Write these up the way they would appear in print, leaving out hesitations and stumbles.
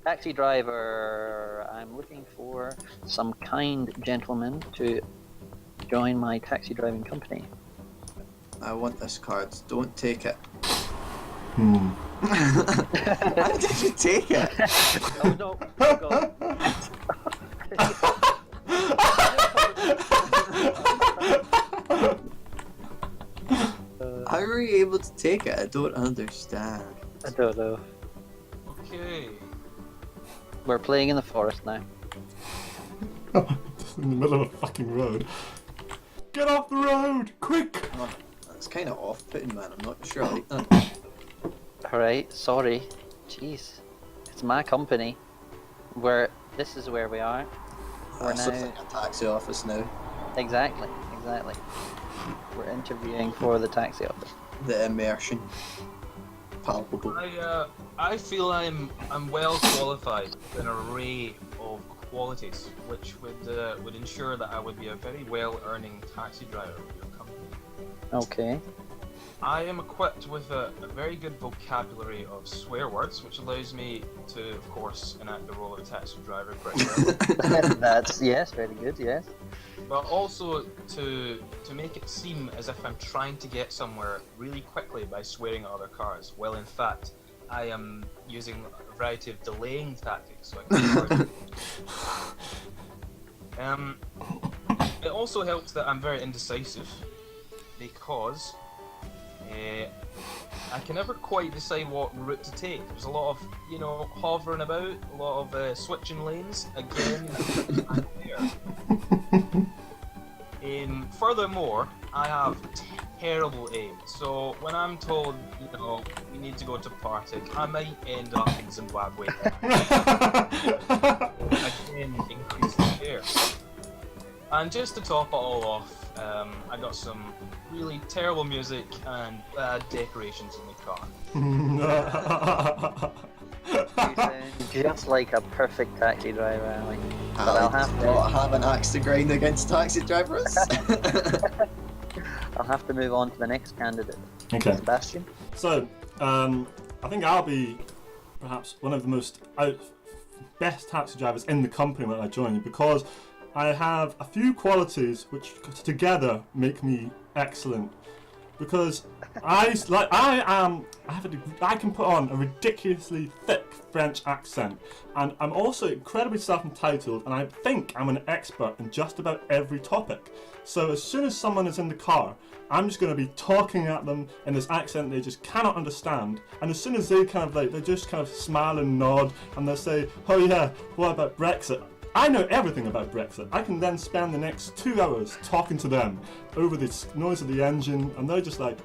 Taxi driver, I'm looking for some kind gentleman to join my taxi driving company. I want this card. Don't take it. How did you take it? Oh no! Oh god! How were you able to take it? I don't understand. I don't know. Okay. We're playing in the forest now. Just in the middle of a fucking road. Get off the road! Quick! Oh, that's kind of off-putting, man. I'm not sure I like that. Alright, sorry. Jeez. It's my company. This is where we are. We're That's now... like a taxi office now. Exactly. We're interviewing for the taxi office. The immersion. Palpable. I feel I'm well qualified with an array of qualities, which would ensure that I would be a very well-earning taxi driver for your company. Okay. I am equipped with a very good vocabulary of swear words, which allows me to, of course, enact the role of a taxi driver pretty well. That's, yes, very good, yes. But also to make it seem as if I'm trying to get somewhere really quickly by swearing at other cars. Well, in fact, I am using a variety of delaying tactics. So I can it also helps that I'm very indecisive, because I can never quite decide what route to take. There's a lot of, hovering about, a lot of switching lanes. Again, I'm there. Furthermore, I have terrible aim. So when I'm told, we need to go to Partick, I might end up in Zimbabwe. Again, increase the fear. And just to top it all off, I got some really terrible music and bad decorations in the car. You sound just like a perfect taxi driver, Ali. But I'll have an axe to grind against taxi drivers. I'll have to move on to the next candidate. Okay. Sebastian? So, I think I'll be perhaps one of the best taxi drivers in the company when I join you, because I have a few qualities which together make me excellent. Because I can put on a ridiculously thick French accent, and I'm also incredibly self-entitled, and I think I'm an expert in just about every topic. So as soon as someone is in the car, I'm just going to be talking at them in this accent they just cannot understand, and as soon as they they just kind of smile and nod, and they'll say, "Oh yeah, what about Brexit?" I know everything about Brexit. I can then spend the next 2 hours talking to them over the noise of the engine, and they're just like,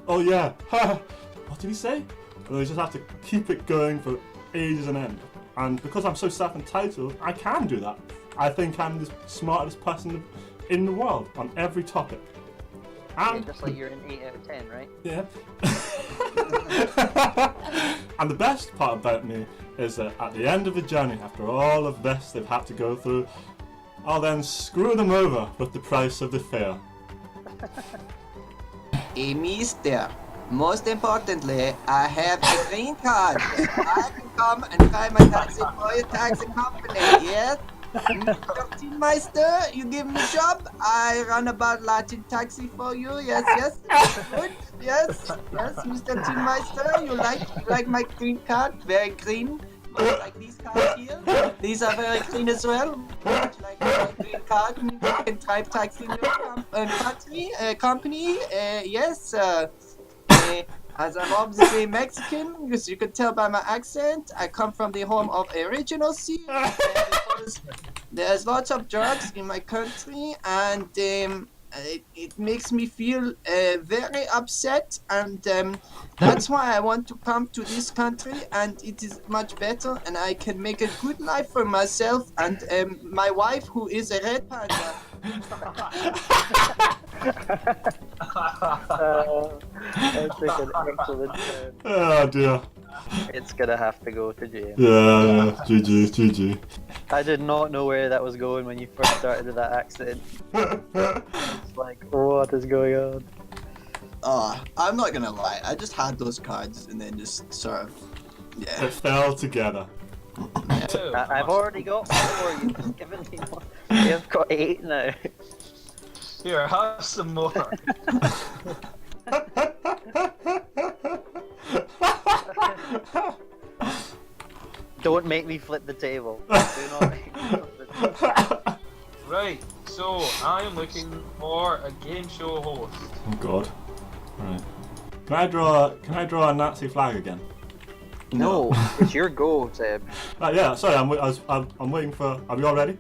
"Oh yeah, what did he say?" And they just have to keep it going for ages on end. And because I'm so self-entitled, I can do that. I think I'm the smartest person in the world on every topic. And just like you're an 8 out of 10, right? yeah. And the best part about me is that at the end of the journey, after all of this they've had to go through, I'll then screw them over with the price of the fare. Hey, mister. Most importantly, I have a green card. I can come and drive my taxi for your taxi company, yes? Mr. Tin Meister, you give me a job. I run about Latin taxi for you. Yes. Good. Yes, Mr. Tin Meister, you like my green card? Very green. Much like these cards here. These are very clean as well. Much like my green card. You can drive taxi in your company. Yes. As I'm obviously Mexican, because you can tell by my accent, I come from the home of original sin. There's lots of drugs in my country, and it makes me feel very upset, and that's why I want to come to this country, and it is much better, and I can make a good life for myself and my wife, who is a red panda. That's like an excellent Oh dear. It's gonna have to go to jail. Yeah, GG. I did not know where that was going when you first started with that accent. It's like, what is going on? I'm not gonna lie, I just had those cards and then just sort of, yeah. It fell together. I've already got 4. You've just given me one. You've got 8 now. Here, have some more. Don't make me flip the table. Do not make me flip the table. Right, so I am looking for a game show host. Oh God. Right. Can I draw a Nazi flag again? No, it's your go, Seb. Yeah. Sorry, I'm waiting for. Are we all ready?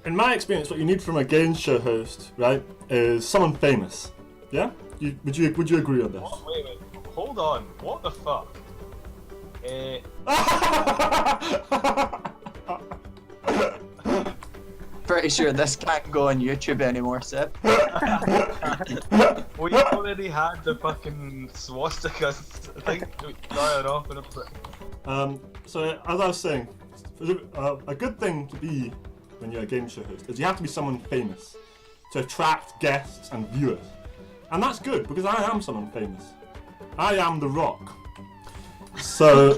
In my experience, what you need from a game show host, right, is someone famous. Yeah. Would you agree on this? What? Wait, hold on. What the fuck? Pretty sure this can't go on YouTube anymore, Seb. We already had the fucking swastikas. I think we started off in a. So as I was saying, a good thing to be when you're a game show host is you have to be someone famous to attract guests and viewers, and that's good because I am someone famous. I am The Rock. So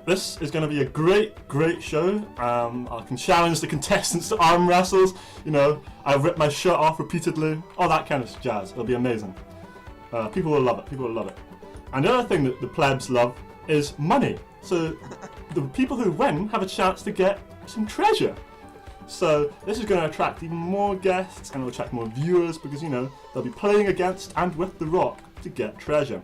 this is going to be a great show. I can challenge the contestants to arm wrestles. You know, I rip my shirt off repeatedly, all that kind of jazz. It'll be amazing. People will love it. And the other thing that the plebs love is money. So the people who win have a chance to get some treasure. So this is going to attract even more guests and it'll attract more viewers because, you know, they'll be playing against and with The Rock to get treasure.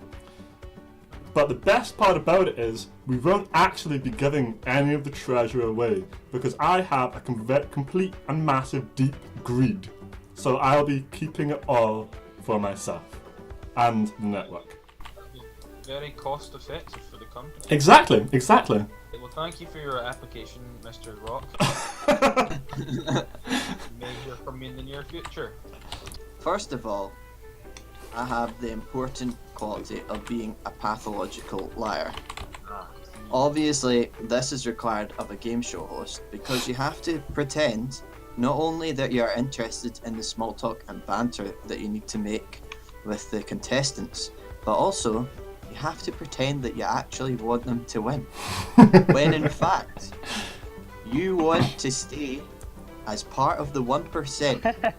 But the best part about it is we won't actually be giving any of the treasure away because I have a complete and massive deep greed. So I'll be keeping it all for myself and the network. Very cost effective for the company. Exactly. Well, thank you for your application, Mr. Rock. May hear from me in the near future. First of all, I have the important quality of being a pathological liar. Obviously, this is required of a game show host because you have to pretend not only that you are interested in the small talk and banter that you need to make with the contestants, but also you have to pretend that you actually want them to win. When in fact, you want to stay as part of the 1%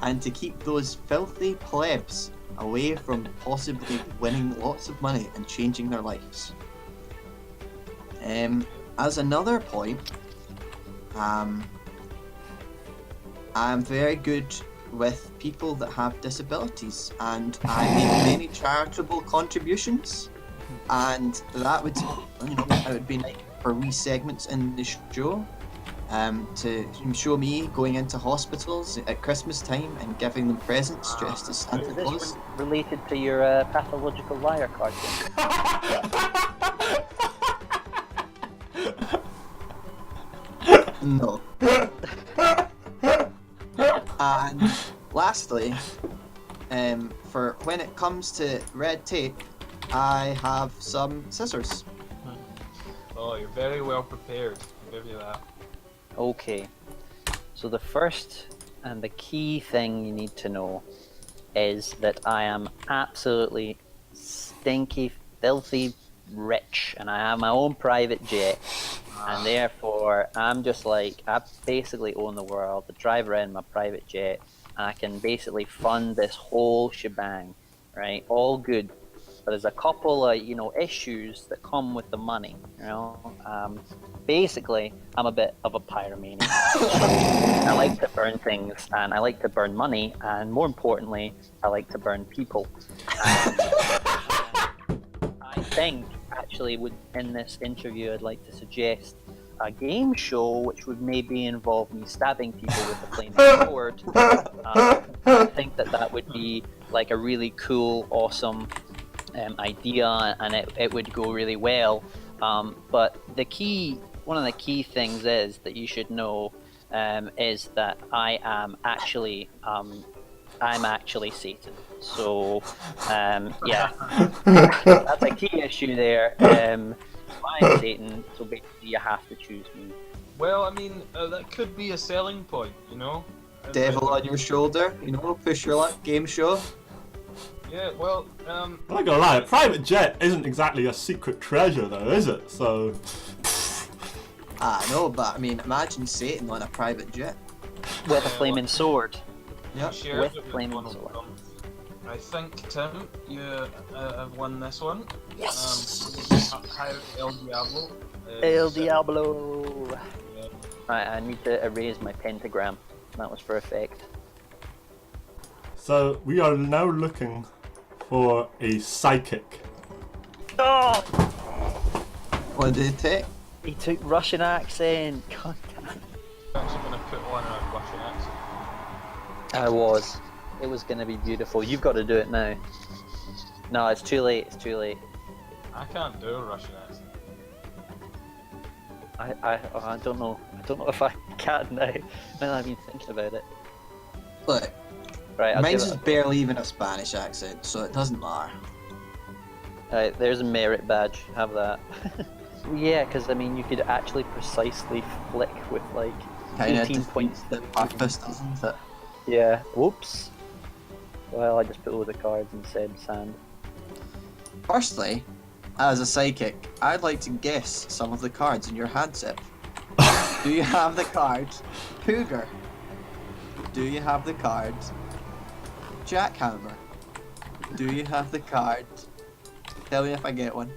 and to keep those filthy plebs away from possibly winning lots of money and changing their lives. As another point, I'm very good with people that have disabilities and I make many charitable contributions, and that would, you know, it would be nice for wee segments in the show to show me going into hospitals at Christmas time and giving them presents dressed as Santa Is Claus. this related to your pathological liar card game? No. And lastly, for when it comes to red tape, I have some scissors. Oh, you're very well prepared. I'll give you that. Okay, so the first and the key thing you need to know is that I am absolutely stinky, filthy rich, and I have my own private jet, and therefore I'm just like, I basically own the world. I drive around in my private jet, and I can basically fund this whole shebang, right? All good. But there's a couple of, you know, issues that come with the money, you know. Basically, I'm a bit of a pyromaniac. I like to burn things, and I like to burn money, and more importantly, I like to burn people. I think, actually, in this interview, I'd like to suggest a game show which would maybe involve me stabbing people with a flaming sword. I think that would be like a really cool, awesome idea, and it would go really well. But one of the key things is that you should know is that I'm actually Satan. So yeah, that's a key issue there. I'm Satan, so basically you have to choose me. Well, I mean, that could be a selling point, you know? Devil on your shoulder, you know, push your luck, game show. Yeah, well, I'm not gonna lie, a private jet isn't exactly a secret treasure though, is it? So... I know, but I mean, imagine Satan on a private jet. With a flaming sword. Yep. shared With it with flaming Donald sword. Trump. I think, Tim, you have won this one. Yes! Hi, El Diablo. El Diablo! Yeah. Right, I need to erase my pentagram. That was for effect. So we are now looking for a psychic. Oh! What did it take? He took Russian accent. God damn. I'm actually going to put on a Russian accent. I was. It was going to be beautiful. You've got to do it now. No, it's too late. It's too late. I can't do a Russian accent. I don't know. I don't know if I can now. Now that I've been thinking about it. Look, Right, I'll mine's give it. just barely even a Spanish accent, so it doesn't matter. Right, there's a merit badge. Have that. Yeah, because I mean, you could actually precisely flick with like Kinda 18 defeats points. the purpose, doesn't it? Yeah. Whoops. Well, I just put all the cards and said sand. Firstly, as a psychic, I'd like to guess some of the cards in your hand set. Do you have the card Cougar? Do you have the card Jackhammer? Do you have the card? Tell me if I get one.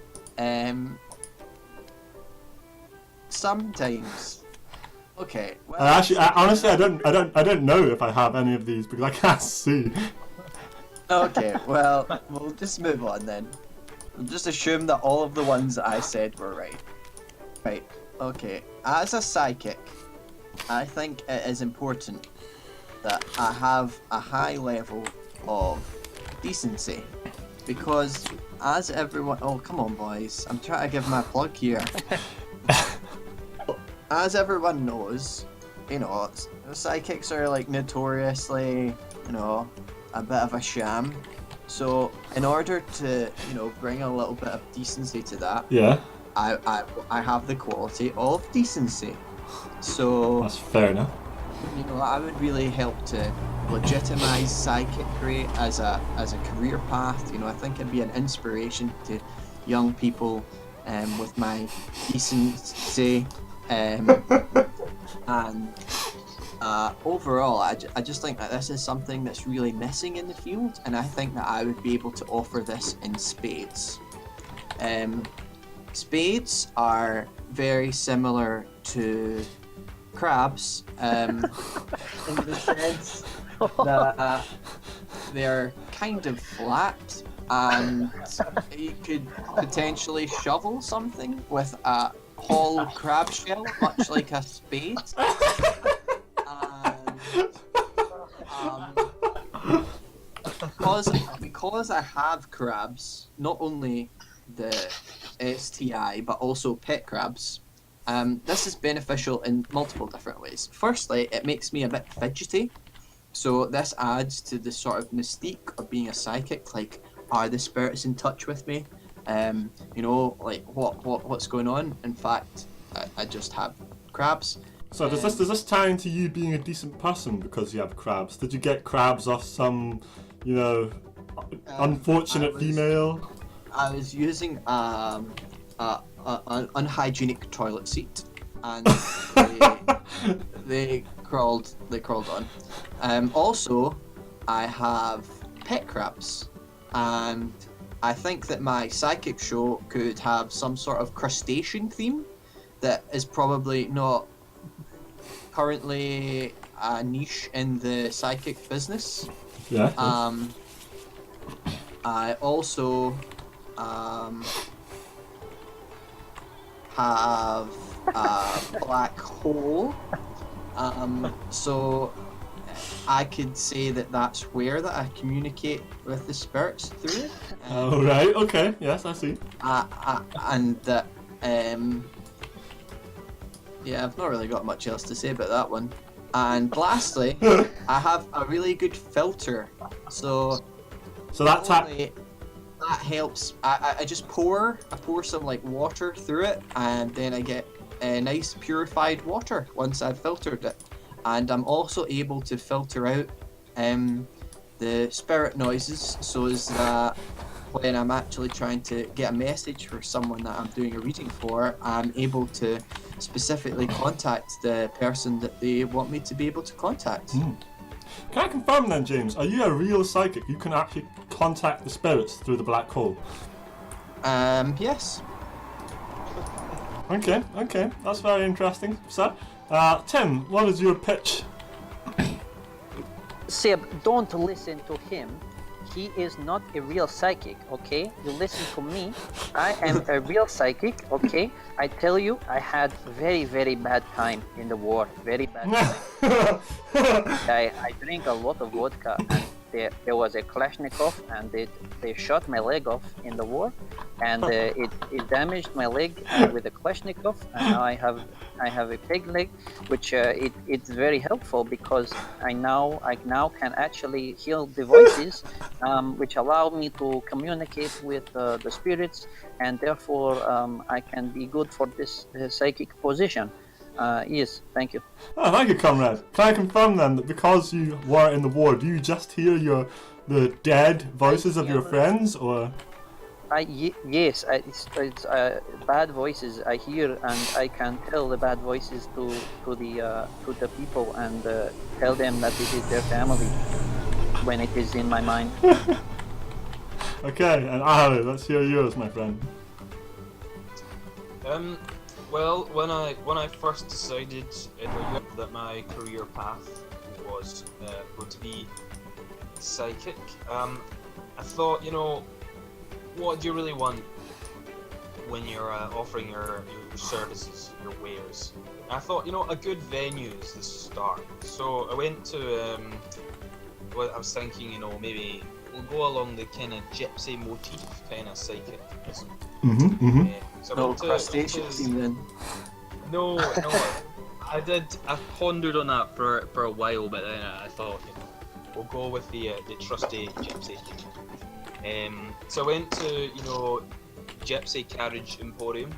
Sometimes. Okay. Well, Honestly, I don't know if I have any of these because I can't see. Okay. Well, we'll just move on then. We'll just assume that all of the ones that I said were right. Right. Okay. As a psychic, I think it is important that I have a high level of decency, because as everyone, oh come on boys, I'm trying to give my plug here. As everyone knows, you know, psychics are like notoriously, you know, a bit of a sham. So in order to, you know, bring a little bit of decency to that, Yeah, I have the quality of decency. So that's fair enough. you know, I would really help to legitimize psychicry as a career path. You know, I think it'd be an inspiration to young people with my decency. And overall, I just think that this is something that's really missing in the field, and I think that I would be able to offer this in spades. Spades are very similar to crabs in the sense that they're kind of flat, and you could potentially shovel something with a hollow crab shell, much like a spade. And, because I have crabs, not only the STI but also pet crabs, this is beneficial in multiple different ways. Firstly, it makes me a bit fidgety, so this adds to the sort of mystique of being a psychic. Like, are the spirits in touch with me? You know, like what's going on? In fact, I just have crabs. So does this tie into you being a decent person because you have crabs? Did you get crabs off some, you know, unfortunate female? I was using an unhygienic toilet seat, and they crawled on. Also, I have pet crabs, and I think that my psychic show could have some sort of crustacean theme that is probably not currently a niche in the psychic business. Yeah. I also have a black hole, so I could say that that's where that I communicate with the spirits through it. Oh right. Okay. Yes, I see. And that yeah, I've not really got much else to say about that one. And lastly, I have a really good filter, so that that helps. I just pour some like water through it, and then I get a nice purified water once I've filtered it. And I'm also able to filter out the spirit noises so as that when I'm actually trying to get a message for someone that I'm doing a reading for, I'm able to specifically contact the person that they want me to be able to contact. Can I confirm then, James, are you a real psychic? You can actually contact the spirits through the black hole? Yes. Okay, that's very interesting, sir. Tim, what is your pitch? Seb, don't listen to him. He is not a real psychic, okay? You listen to me. I am a real psychic, okay? I tell you, I had very, very bad time in the war. Very bad time. I drink a lot of vodka, and there was a Kalashnikov, and they shot my leg off in the war, and it damaged my leg with a Kalashnikov, and now I have a peg leg, which it's very helpful because I now can actually heal the voices, which allow me to communicate with the spirits, and therefore I can be good for this psychic position. Yes, thank you. Oh, thank you, comrade. Can I confirm then that because you were in the war, do you just hear the dead voices of your friends, or? Yes, it's bad voices I hear, and I can tell the bad voices to the people and tell them that it is their family when it is in my mind. Okay, and Ali, let's hear yours, my friend. Well, when I first decided that my career path was going to be psychic, I thought, what do you really want when you're offering your services, your wares? I thought, a good venue is the start. So I went to, well, I was thinking, maybe we'll go along the kind of gypsy motif, kind of psychicism. So I went to- crustacean theme then. No, I pondered on that for a while, but then I thought, we'll go with the trusty gypsy theme. So I went to, Gypsy Carriage Emporium.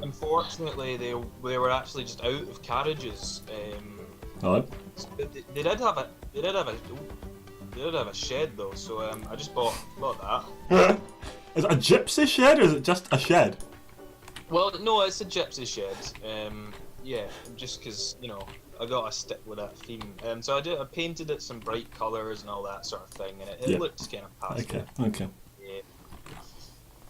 Unfortunately, they were actually just out of carriages. Alright. So they did have a shed though, so I just bought that. Is it a gypsy shed or is it just a shed? Well, no, it's a gypsy shed. Yeah, just because I gotta stick with that theme. So I painted it some bright colours and all that sort of thing, and it looks kind of pastel. Okay. Yeah.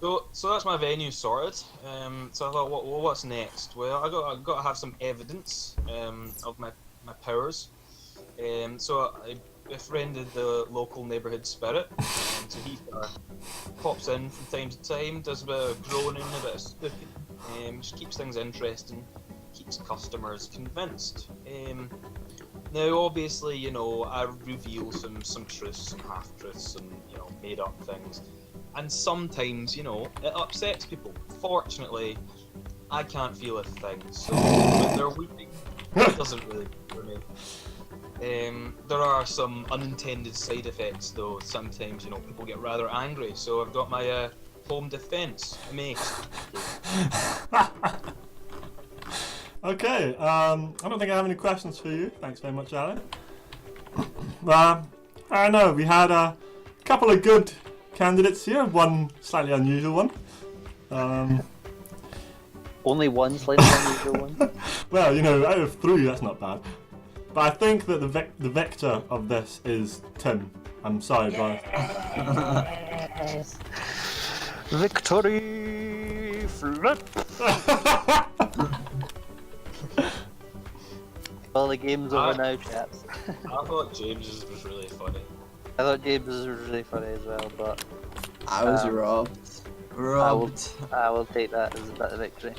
So that's my venue sorted. So I thought, what's next? Well, I got to have some evidence of my powers. So I befriended the local neighbourhood spirit. So he pops in from time to time, does a bit of groaning, a bit of spoofing, just keeps things interesting, keeps customers convinced. Now, obviously, I reveal some truths, some half-truths, some made up things, and sometimes, it upsets people. Fortunately, I can't feel a thing, so when they're weeping, it doesn't really bother me. There are some unintended side effects though. Sometimes, people get rather angry, so I've got my home defense mace. Okay, I don't think I have any questions for you. Thanks very much, Alan. I don't know, we had a couple of good candidates here, one slightly unusual one. Only one slightly unusual one. Well, out of 3, that's not bad. But I think that the victor of this is Tim. I'm sorry, but... Yes. Victory flip. Well, the game's over now, chaps. I thought James's was really funny. I thought James's was really funny as well, but I was robbed. I will take that as a bit of victory.